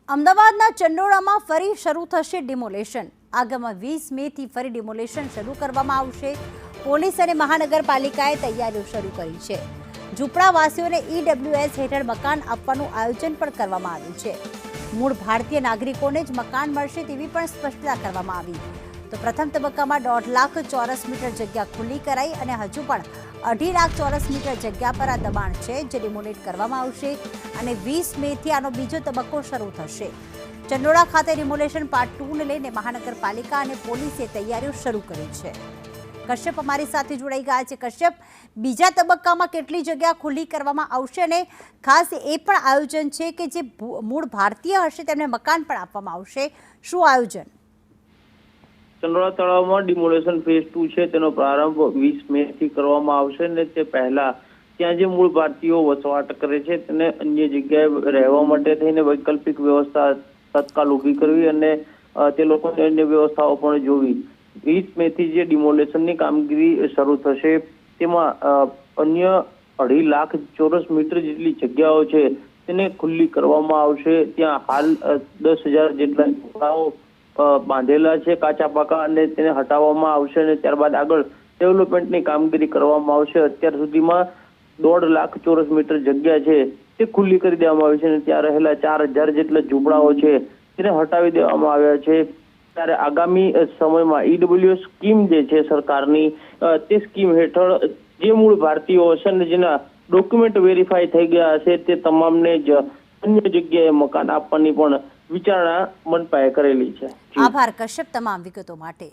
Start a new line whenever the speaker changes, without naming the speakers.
અમદાવાદના ચંડોળામાં ફરી શરૂ થશે ડિમોલેશન। આગામી 20 મેથી ફરી ડિમોલેશન શરૂ કરવામાં આવશે। પોલીસ અને મહાનગરપાલિકાએ તૈયારીઓ શરૂ કરી છે। ઝૂંપડાવાસીઓને ઈડબ્લ્યુએસ હેઠળ મકાન આપવાનું આયોજન પણ કરવામાં આવ્યું છે। મૂળ ભારતીય નાગરિકોને જ મકાન મળશે તેવી પણ સ્પષ્ટતા કરવામાં આવી। તો પ્રથમ તબક્કામાં 1.5 લાખ ચોરસ મીટર જગ્યા ખુલ્લી કરાઈ અને હજુ પણ 2.5 લાખ ચોરસ મીટર જગ્યા પર આ દબાણ છે જે ડિમોલેટ કરવામાં આવશે અને 20 મેથી આનો બીજો તબક્કો શરૂ થશે। ચંડોળા ખાતે ડિમોલેશન પાર્ટ 2 ને લઈને મહાનગરપાલિકા અને પોલીસે તૈયારીઓ શરૂ કરી છે। કશ્યપ અમારી સાથે જોડાઈ ગયા છે। કશ્યપ, બીજા તબક્કામાં કેટલી જગ્યા ખુલ્લી કરવામાં આવશે અને ખાસ એ પણ આયોજન છે કે જે મૂળ ભારતીય હશે તેમને મકાન પણ આપવામાં આવશે, શું આયોજન?
ચંડોળા તળાવમાં ડિમોલેશન ફેઝ 2 છે તેનો પ્રારંભ 20 મે થી કરવામાં આવશે અને તે પહેલા ત્યાં જે મૂળ ભારતીયો વસવાટ કરે છે તેને અન્ય જગ્યાએ રહેવા માટે થઈને વૈકલ્પિક વ્યવસ્થા તત્કાલ ઊભી કરવી અને તે લોકોને અન્ય વ્યવસ્થાઓ પણ જોવી। 20 મે થી જે ડિમોલેશનની કામગીરી શરૂ થશે તેમાં અન્ય 2.5 લાખ ચોરસ મીટર જેટલી જગ્યાઓ છે તેને ખુલ્લી કરવામાં આવશે। ત્યાં હાલ 10,000 જેટલા ઝૂંપડાઓ બાંધેલા છે કાચા પાકા અને તેને હટાવવામાં આવશે અને ત્યારબાદ આગળ ડેવલપમેન્ટની કામગીરી કરવામાં આવશે। અત્યાર સુધીમાં 1.5 લાખ ચોરસ મીટર જગ્યા છે તે ખુલ્લી કરી દેવામાં આવી છે અને ત્યાં રહેલા 4,000 જેટલા ઝૂંપડાઓ છે તેને હટાવી દેવામાં આવ્યા છે। ત્યારે આગામી સમયમાં ઈડબ્લ્યુએસ સ્કીમ જે છે સરકારની તે સ્કીમ હેઠળ જે મૂળ ભારતીયો હશે અને જેના ડોક્યુમેન્ટ વેરીફાઈ થઈ ગયા હશે તે તમામને જ અન્ય જગ્યાએ મકાન આપવાની પણ વિચારણા મનપાએ કરેલી છે।
આભાર કશ્યપ તમામ વિગતો માટે।